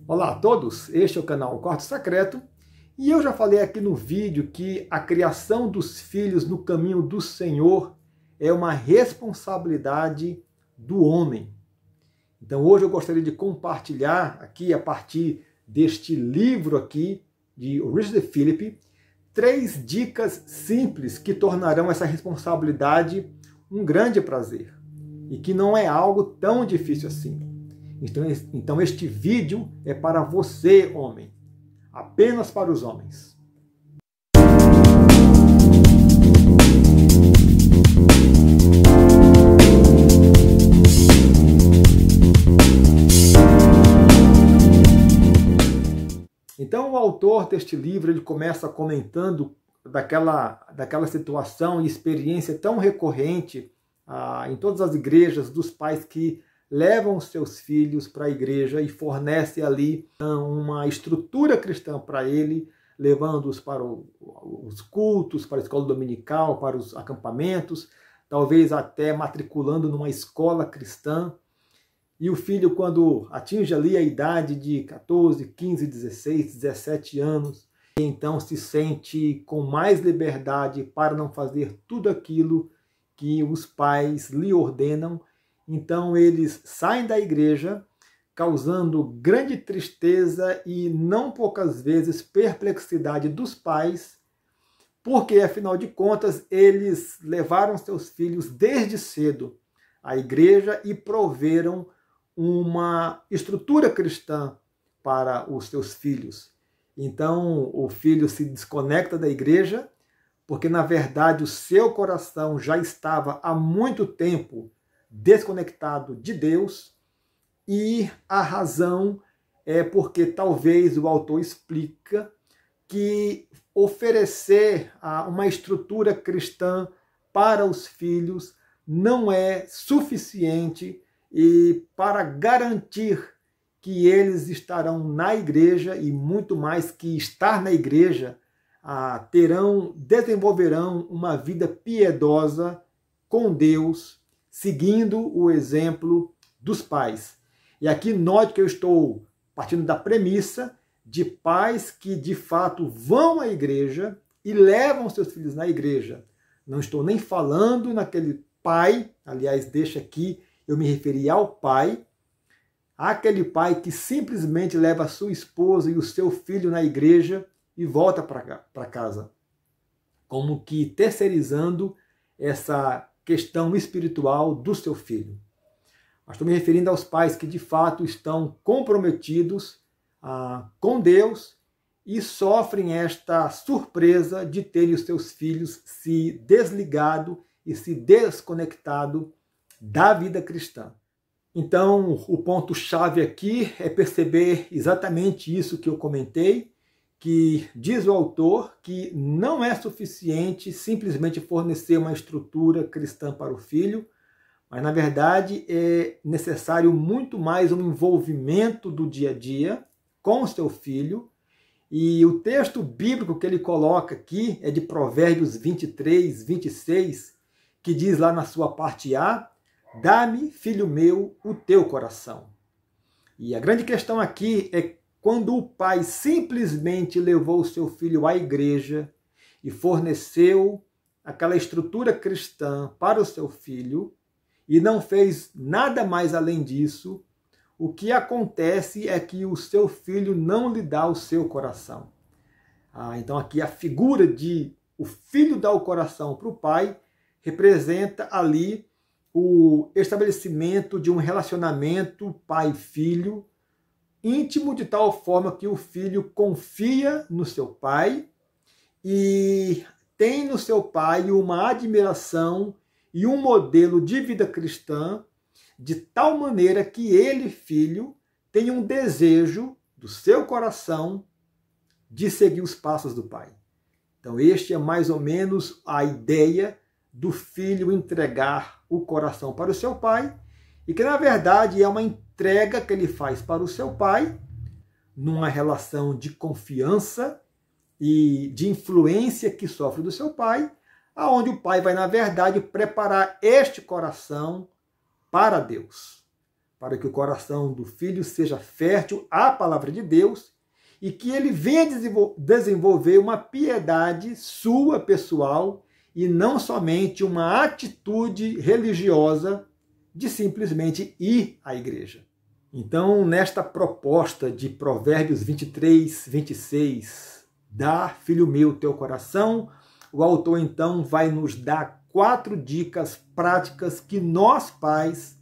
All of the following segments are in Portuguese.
Olá a todos, este é o canal Quarto Secreto e eu já falei aqui no vídeo que a criação dos filhos no caminho do Senhor é uma responsabilidade do homem. Então hoje eu gostaria de compartilhar aqui a partir deste livro aqui de Richard Phillips 3 dicas simples que tornarão essa responsabilidade um grande prazer e que não é algo tão difícil assim. Então este vídeo é para você, homem, apenas para os homens. Então o autor deste livro ele começa comentando daquela situação e experiência tão recorrente em todas as igrejas dos pais que levam seus filhos para a igreja e fornecem ali uma estrutura cristã para ele, levando-os para os cultos, para a escola dominical, para os acampamentos, talvez até matriculando numa escola cristã. E o filho, quando atinge ali a idade de 14, 15, 16, 17 anos, então se sente com mais liberdade para não fazer tudo aquilo que os pais lhe ordenam. Então eles saem da igreja, causando grande tristeza e não poucas vezes perplexidade dos pais, porque afinal de contas eles levaram seus filhos desde cedo à igreja e proveram uma estrutura cristã para os seus filhos. Então o filho se desconecta da igreja, porque na verdade o seu coração já estava há muito tempo desconectado de Deus, e a razão é porque talvez o autor explica que oferecer uma estrutura cristã para os filhos não é suficiente e para garantir que eles estarão na igreja e muito mais que estar na igreja, desenvolverão uma vida piedosa com Deus, seguindo o exemplo dos pais. E aqui note que eu estou partindo da premissa de pais que de fato vão à igreja e levam seus filhos na igreja. Não estou nem falando naquele pai, aliás, deixa aqui, eu me referi ao pai, aquele pai que simplesmente leva a sua esposa e o seu filho na igreja e volta para casa, como que terceirizando essa questão espiritual do seu filho. Mas estou me referindo aos pais que de fato estão comprometidos com Deus e sofrem esta surpresa de terem os seus filhos se desligado e se desconectado da vida cristã. Então, o ponto-chave aqui é perceber exatamente isso que eu comentei, que diz o autor que não é suficiente simplesmente fornecer uma estrutura cristã para o filho, mas na verdade é necessário muito mais um envolvimento do dia a dia com o seu filho. E o texto bíblico que ele coloca aqui é de Provérbios 23, 26, que diz lá na sua parte A: dá-me, filho meu, o teu coração. E a grande questão aqui é quando o pai simplesmente levou o seu filho à igreja e forneceu aquela estrutura cristã para o seu filho e não fez nada mais além disso, o que acontece é que o seu filho não lhe dá o seu coração. Então aqui a figura de o filho dar o coração para o pai representa ali o estabelecimento de um relacionamento pai-filho íntimo, de tal forma que o filho confia no seu pai e tem no seu pai uma admiração e um modelo de vida cristã, de tal maneira que ele, filho, tem um desejo do seu coração de seguir os passos do pai. Então este é mais ou menos a ideia do filho entregar o coração para o seu pai, e que na verdade é uma entrega que ele faz para o seu pai, numa relação de confiança e de influência que sofre do seu pai, aonde o pai vai na verdade preparar este coração para Deus, para que o coração do filho seja fértil à palavra de Deus e que ele venha desenvolver uma piedade sua pessoal e não somente uma atitude religiosa de simplesmente ir à igreja. Então, nesta proposta de Provérbios 23, 26, dá, filho meu, teu coração, o autor então vai nos dar 4 dicas práticas que nós, pais,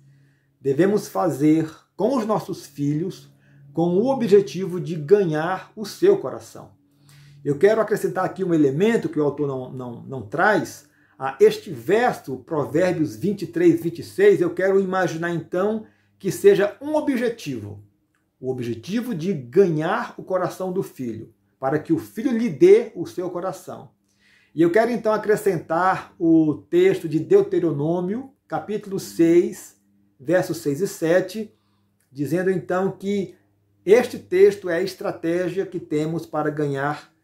devemos fazer com os nossos filhos com o objetivo de ganhar o seu coração. Eu quero acrescentar aqui um elemento que o autor não traz. A este verso, Provérbios 23, 26, eu quero imaginar então que seja um objetivo. O objetivo de ganhar o coração do filho, para que o filho lhe dê o seu coração. E eu quero então acrescentar o texto de Deuteronômio, capítulo 6, versos 6 e 7, dizendo então que este texto é a estratégia que temos para ganhar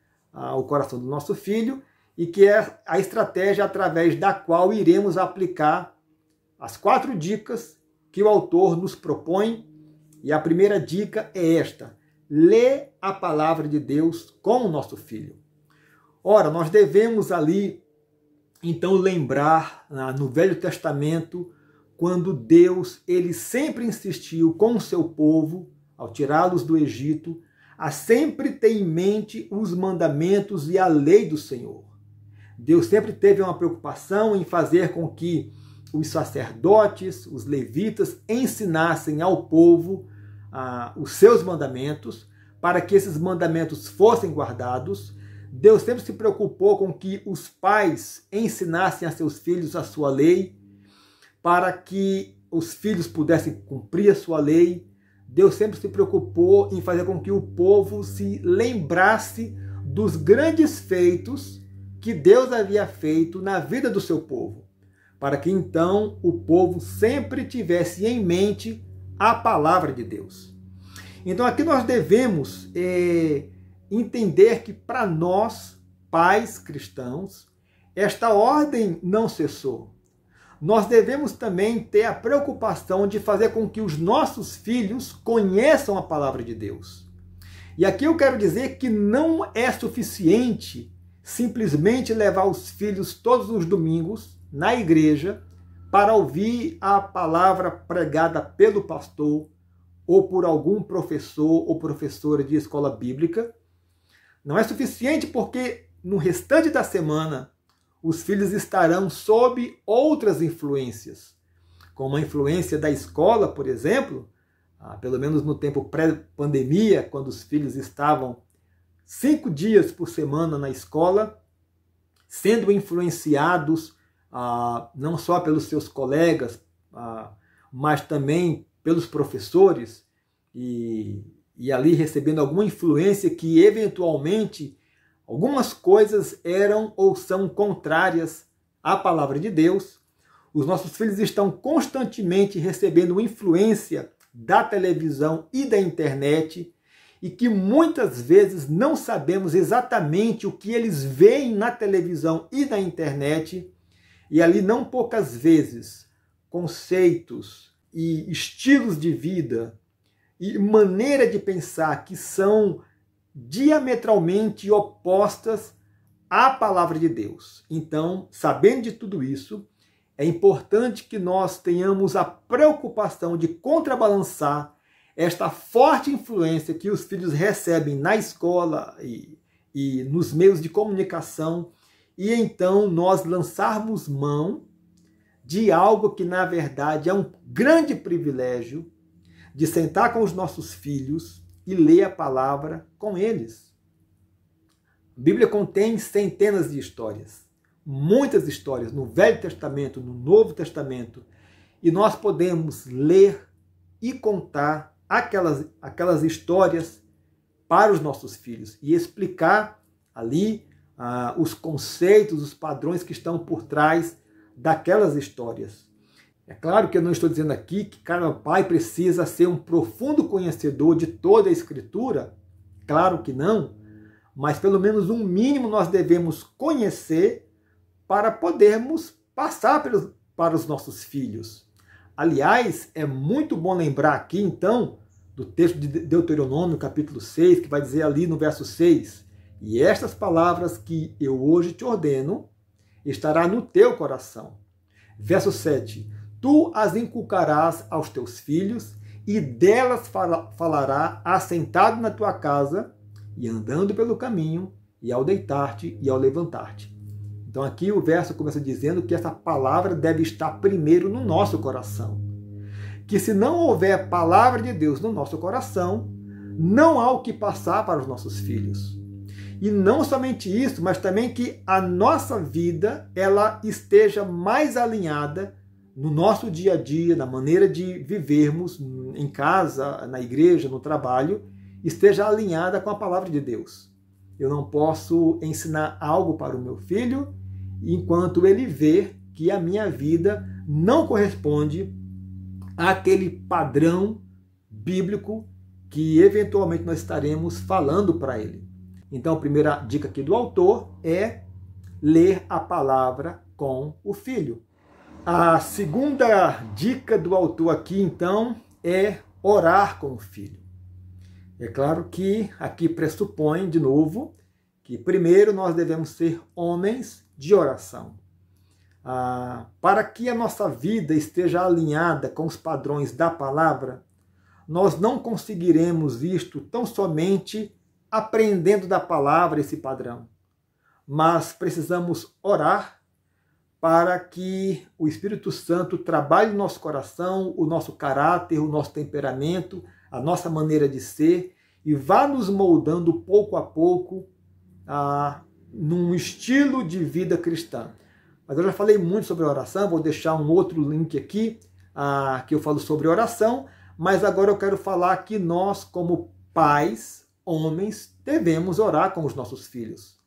o coração do nosso filho e que é a estratégia através da qual iremos aplicar as 4 dicas que o autor nos propõe. E a primeira dica é esta: lê a palavra de Deus com o nosso filho. Ora, nós devemos ali então lembrar no Velho Testamento quando Deus ele sempre insistiu com o seu povo ao tirá-los do Egito, a sempre ter em mente os mandamentos e a lei do Senhor. Deus sempre teve uma preocupação em fazer com que os sacerdotes, os levitas, ensinassem ao povo os seus mandamentos, para que esses mandamentos fossem guardados. Deus sempre se preocupou com que os pais ensinassem a seus filhos a sua lei, para que os filhos pudessem cumprir a sua lei. Deus sempre se preocupou em fazer com que o povo se lembrasse dos grandes feitos que Deus havia feito na vida do seu povo, para que então o povo sempre tivesse em mente a palavra de Deus. Então aqui nós devemos entender que para nós, pais cristãos, esta ordem não cessou. Nós devemos também ter a preocupação de fazer com que os nossos filhos conheçam a palavra de Deus. E aqui eu quero dizer que não é suficiente simplesmente levar os filhos todos os domingos na igreja para ouvir a palavra pregada pelo pastor ou por algum professor ou professora de escola bíblica. Não é suficiente porque no restante da semana os filhos estarão sob outras influências, como a influência da escola, por exemplo, pelo menos no tempo pré-pandemia, quando os filhos estavam 5 dias por semana na escola, sendo influenciados não só pelos seus colegas, mas também pelos professores, e ali recebendo alguma influência que eventualmente algumas coisas eram ou são contrárias à palavra de Deus. Os nossos filhos estão constantemente recebendo influência da televisão e da internet, e que muitas vezes não sabemos exatamente o que eles veem na televisão e na internet, e ali não poucas vezes conceitos e estilos de vida e maneira de pensar que são diametralmente opostas à palavra de Deus. Então, sabendo de tudo isso, é importante que nós tenhamos a preocupação de contrabalançar esta forte influência que os filhos recebem na escola e nos meios de comunicação, e então nós lançarmos mão de algo que, na verdade, é um grande privilégio, de sentar com os nossos filhos e ler a palavra com eles. A Bíblia contém centenas de histórias, muitas histórias no Velho Testamento, no Novo Testamento, e nós podemos ler e contar aquelas histórias para os nossos filhos e explicar ali os conceitos, os padrões que estão por trás daquelas histórias. É claro que eu não estou dizendo aqui que cada pai precisa ser um profundo conhecedor de toda a Escritura, claro que não, mas pelo menos um mínimo nós devemos conhecer para podermos passar para os nossos filhos. Aliás, é muito bom lembrar aqui, então, do texto de Deuteronômio, capítulo 6, que vai dizer ali no verso 6, e estas palavras que eu hoje te ordeno estará no teu coração. Verso 7, tu as inculcarás aos teus filhos, e delas falará assentado na tua casa, e andando pelo caminho, e ao deitar-te e ao levantar-te. Então aqui o verso começa dizendo que essa palavra deve estar primeiro no nosso coração. Que se não houver palavra de Deus no nosso coração, não há o que passar para os nossos filhos. E não somente isso, mas também que a nossa vida ela esteja mais alinhada no nosso dia a dia, na maneira de vivermos em casa, na igreja, no trabalho, esteja alinhada com a palavra de Deus. Eu não posso ensinar algo para o meu filho enquanto ele vê que a minha vida não corresponde àquele padrão bíblico que eventualmente nós estaremos falando para ele. Então, a primeira dica aqui do autor é ler a palavra com o filho. A segunda dica do autor aqui, então, é orar com o filho. É claro que aqui pressupõe, de novo, que primeiro nós devemos ser homens de oração. Para que a nossa vida esteja alinhada com os padrões da palavra, nós não conseguiremos isto tão somente aprendendo da palavra esse padrão, mas precisamos orar para que o Espírito Santo trabalhe no nosso coração, o nosso caráter, o nosso temperamento, a nossa maneira de ser e vá nos moldando pouco a pouco num estilo de vida cristã. Mas eu já falei muito sobre oração, vou deixar um outro link aqui que eu falo sobre oração, mas agora eu quero falar que nós, como pais, homens, devemos orar com os nossos filhos.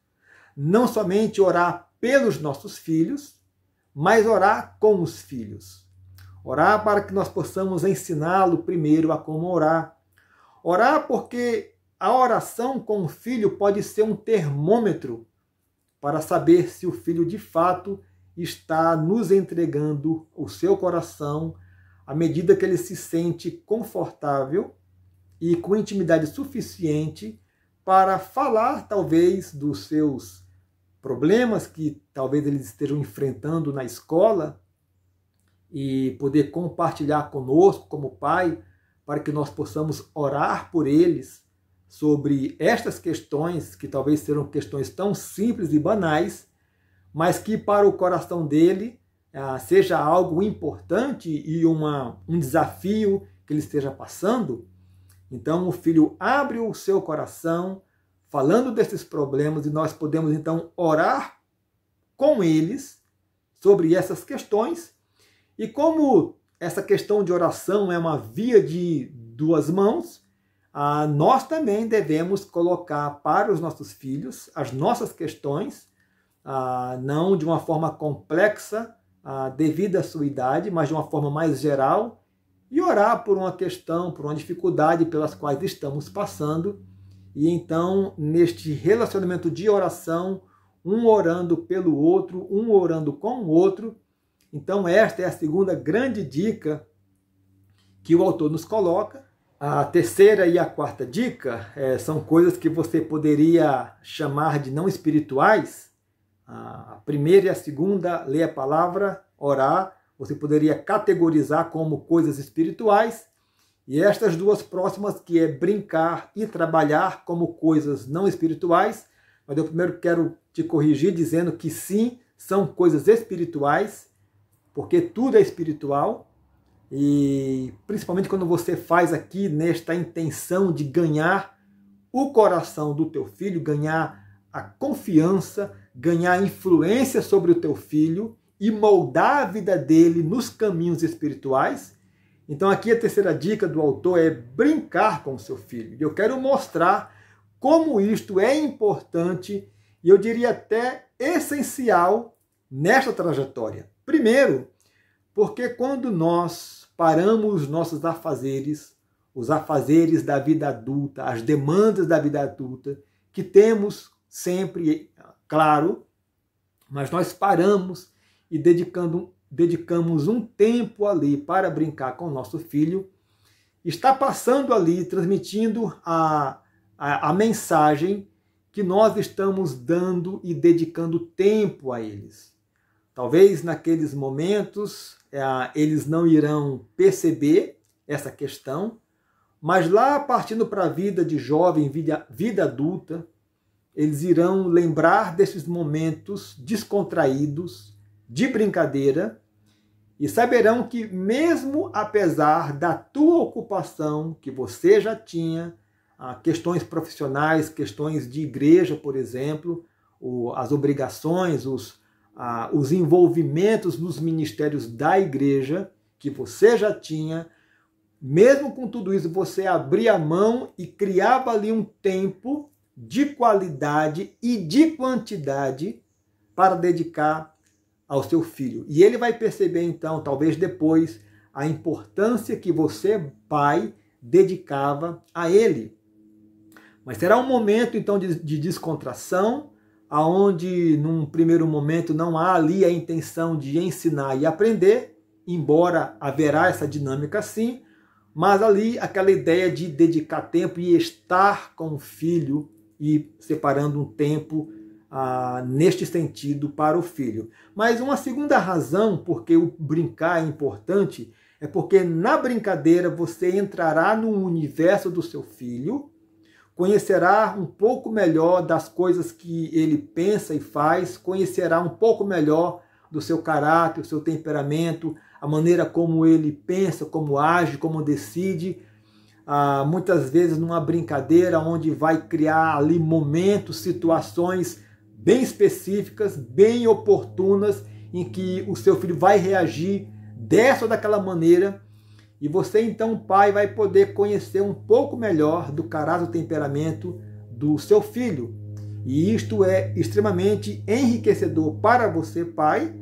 Não somente orar pelos nossos filhos, mas orar com os filhos. Orar para que nós possamos ensiná-lo primeiro a como orar. Orar porque a oração com o filho pode ser um termômetro para saber se o filho de fato está nos entregando o seu coração à medida que ele se sente confortável e com intimidade suficiente para falar talvez dos seus problemas que talvez eles estejam enfrentando na escola e poder compartilhar conosco como pai para que nós possamos orar por eles sobre estas questões, que talvez sejam questões tão simples e banais, mas que para o coração dele seja algo importante e um desafio que ele esteja passando. Então o filho abre o seu coração falando desses problemas e nós podemos então orar com eles sobre essas questões. E como essa questão de oração é uma via de duas mãos, nós também devemos colocar para os nossos filhos as nossas questões, não de uma forma complexa, devido à sua idade, mas de uma forma mais geral, e orar por uma questão, por uma dificuldade pelas quais estamos passando. E então, neste relacionamento de oração, um orando pelo outro, um orando com o outro. Então, esta é a segunda grande dica que o autor nos coloca. A terceira e a quarta dica são coisas que você poderia chamar de não espirituais. A primeira e a segunda, ler a palavra, orar, você poderia categorizar como coisas espirituais. E estas duas próximas, que é brincar e trabalhar, como coisas não espirituais. Mas eu primeiro quero te corrigir dizendo que sim, são coisas espirituais, porque tudo é espiritual. E principalmente quando você faz aqui nesta intenção de ganhar o coração do teu filho, ganhar a confiança, ganhar influência sobre o teu filho e moldar a vida dele nos caminhos espirituais. Então aqui a terceira dica do autor é brincar com o seu filho. E eu quero mostrar como isto é importante e eu diria até essencial nesta trajetória. Primeiro, porque quando nós paramos nossos afazeres, os afazeres da vida adulta, as demandas da vida adulta, que temos sempre, claro, mas nós paramos e dedicando dedicamos um tempo ali para brincar com o nosso filho, está passando ali, transmitindo a mensagem que nós estamos dando e dedicando tempo a eles. Talvez naqueles momentos eles não irão perceber essa questão, mas lá partindo para a vida de jovem, vida adulta, eles irão lembrar desses momentos descontraídos, de brincadeira, e saberão que mesmo apesar da tua ocupação que você já tinha, questões profissionais, questões de igreja, por exemplo, as obrigações, os envolvimentos nos ministérios da igreja que você já tinha, mesmo com tudo isso, você abria a mão e criava ali um tempo de qualidade e de quantidade para dedicar ao seu filho. E ele vai perceber então, talvez depois, a importância que você, pai, dedicava a ele. Mas será um momento então de descontração, aonde num primeiro momento não há ali a intenção de ensinar e aprender, embora haverá essa dinâmica sim, mas ali aquela ideia de dedicar tempo e estar com o filho e separando um tempo neste sentido para o filho. Mas uma segunda razão porque o brincar é importante é porque na brincadeira você entrará no universo do seu filho, conhecerá um pouco melhor das coisas que ele pensa e faz, conhecerá um pouco melhor do seu caráter, do seu temperamento, a maneira como ele pensa, como age, como decide. Muitas vezes numa brincadeira onde vai criar ali momentos, situações bem específicas, bem oportunas, em que o seu filho vai reagir dessa ou daquela maneira, e você então, pai, vai poder conhecer um pouco melhor do caráter e temperamento do seu filho. E isto é extremamente enriquecedor para você, pai,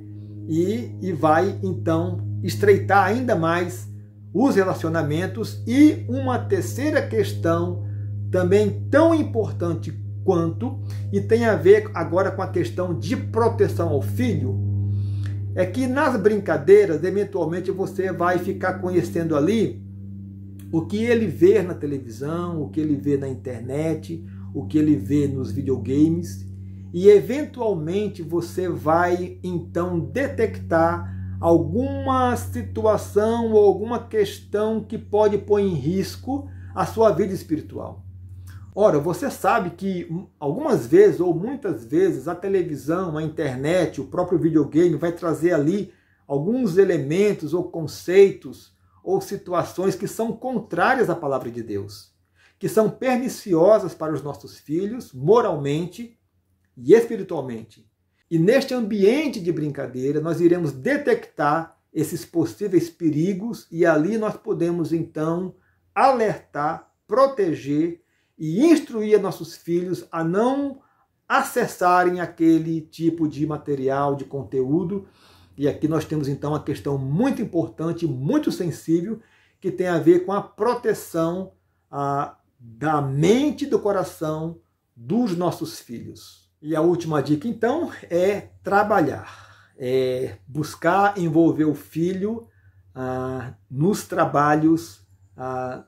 e vai então estreitar ainda mais os relacionamentos. E uma terceira questão, também tão importante quanto, e tem a ver agora com a questão de proteção ao filho, é que nas brincadeiras, eventualmente você vai ficar conhecendo ali o que ele vê na televisão, o que ele vê na internet, o que ele vê nos videogames, e eventualmente você vai então detectar alguma situação ou alguma questão que pode pôr em risco a sua vida espiritual. Ora, você sabe que algumas vezes ou muitas vezes a televisão, a internet, o próprio videogame vai trazer ali alguns elementos ou conceitos ou situações que são contrárias à palavra de Deus, que são perniciosas para os nossos filhos, moralmente e espiritualmente. E neste ambiente de brincadeira nós iremos detectar esses possíveis perigos e ali nós podemos então alertar, proteger e instruir nossos filhos a não acessarem aquele tipo de material, de conteúdo. E aqui nós temos então uma questão muito importante, muito sensível, que tem a ver com a proteção da mente e do coração dos nossos filhos. E a última dica então é trabalhar, é buscar envolver o filho nos trabalhos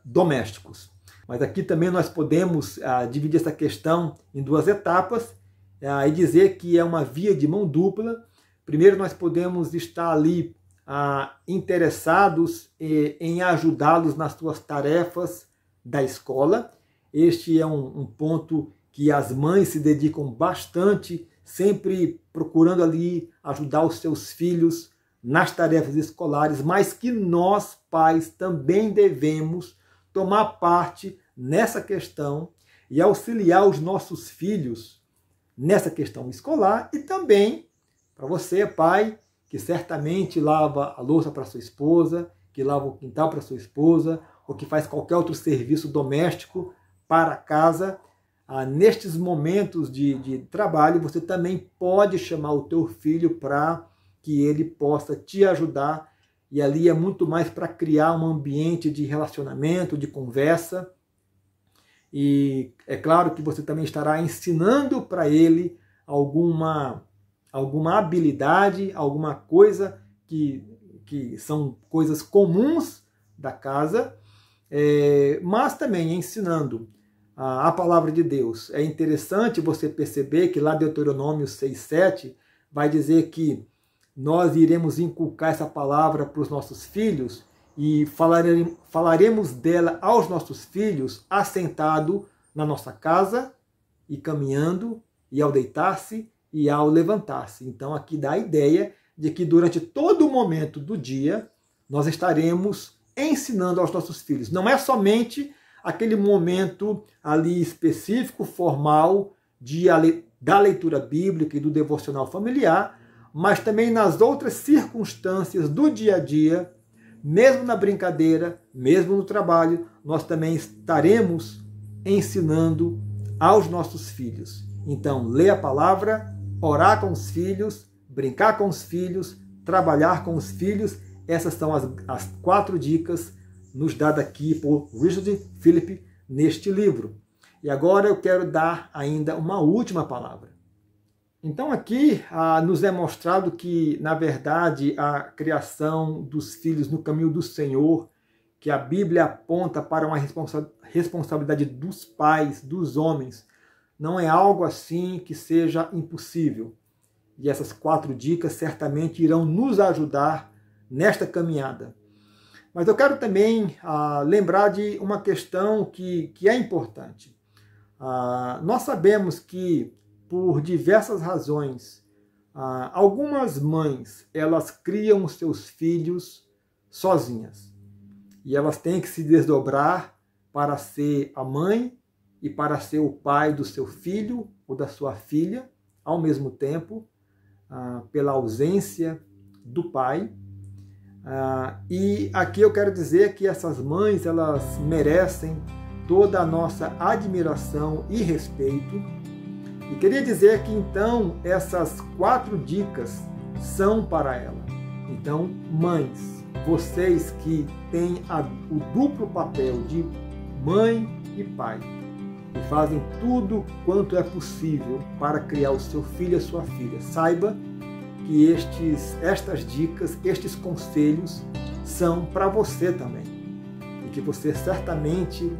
domésticos. Mas aqui também nós podemos dividir essa questão em duas etapas e dizer que é uma via de mão dupla. Primeiro, nós podemos estar ali interessados em ajudá-los nas suas tarefas da escola. Este é um ponto que as mães se dedicam bastante, sempre procurando ali ajudar os seus filhos nas tarefas escolares, mas que nós, pais, também devemos tomar parte nessa questão e auxiliar os nossos filhos nessa questão escolar. E também para você, pai, que certamente lava a louça para sua esposa, que lava o quintal para sua esposa, ou que faz qualquer outro serviço doméstico para casa, nestes momentos de trabalho, você também pode chamar o teu filho para que ele possa te ajudar. E ali é muito mais para criar um ambiente de relacionamento, de conversa. E é claro que você também estará ensinando para ele alguma habilidade, alguma coisa que são coisas comuns da casa, mas também ensinando a palavra de Deus. É interessante você perceber que lá Deuteronômio 6,7 vai dizer que nós iremos inculcar essa palavra para os nossos filhos e falaremos dela aos nossos filhos assentado na nossa casa e caminhando e ao deitar-se e ao levantar-se. Então aqui dá a ideia de que durante todo o momento do dia nós estaremos ensinando aos nossos filhos. Não é somente aquele momento ali específico, formal, da leitura bíblica e do devocional familiar, mas também nas outras circunstâncias do dia a dia, mesmo na brincadeira, mesmo no trabalho, nós também estaremos ensinando aos nossos filhos. Então, ler a palavra, orar com os filhos, brincar com os filhos, trabalhar com os filhos, essas são as 4 dicas nos dadas aqui por Richard Phillips neste livro. E agora eu quero dar ainda uma última palavra. Então aqui nos é mostrado que, na verdade, a criação dos filhos no caminho do Senhor, que a Bíblia aponta para uma responsabilidade dos pais, dos homens, não é algo assim que seja impossível. E essas 4 dicas certamente irão nos ajudar nesta caminhada. Mas eu quero também lembrar de uma questão que é importante. Nós sabemos que, por diversas razões, algumas mães, elas criam os seus filhos sozinhas. E elas têm que se desdobrar para ser a mãe e para ser o pai do seu filho ou da sua filha, ao mesmo tempo, pela ausência do pai. E aqui eu quero dizer que essas mães, elas merecem toda a nossa admiração e respeito. E queria dizer que então essas 4 dicas são para ela. Então, mães, vocês que têm o duplo papel de mãe e pai, e fazem tudo quanto é possível para criar o seu filho e a sua filha, saiba que estas dicas, estes conselhos são para você também. E que você certamente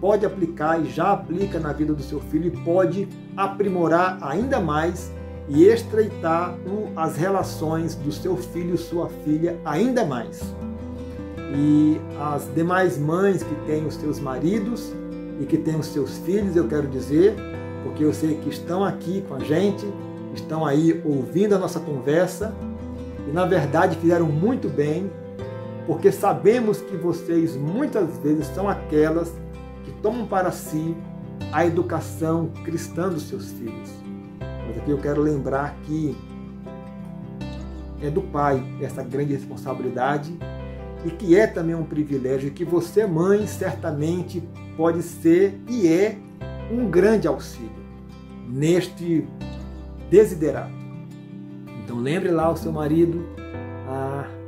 pode aplicar e já aplica na vida do seu filho e pode aprimorar ainda mais e estreitar as relações do seu filho e sua filha ainda mais. E as demais mães que têm os seus maridos e que têm os seus filhos, eu quero dizer, porque eu sei que estão aqui com a gente, estão aí ouvindo a nossa conversa e, na verdade, fizeram muito bem, porque sabemos que vocês muitas vezes são aquelas que tomam para si a educação cristã dos seus filhos. Mas aqui eu quero lembrar que é do pai essa grande responsabilidade e que é também um privilégio, e que você, mãe, certamente pode ser e é um grande auxílio neste desiderato. Então lembre lá o seu marido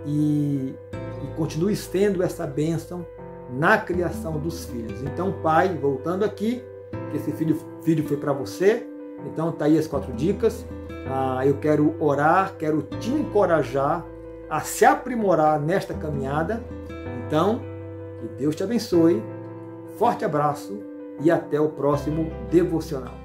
e continue estendo essa bênção na criação dos filhos. Então, pai, voltando aqui, que esse filho foi para você, então tá aí as 4 dicas. Eu quero orar, quero te encorajar a se aprimorar nesta caminhada. Então, que Deus te abençoe, forte abraço e até o próximo devocional.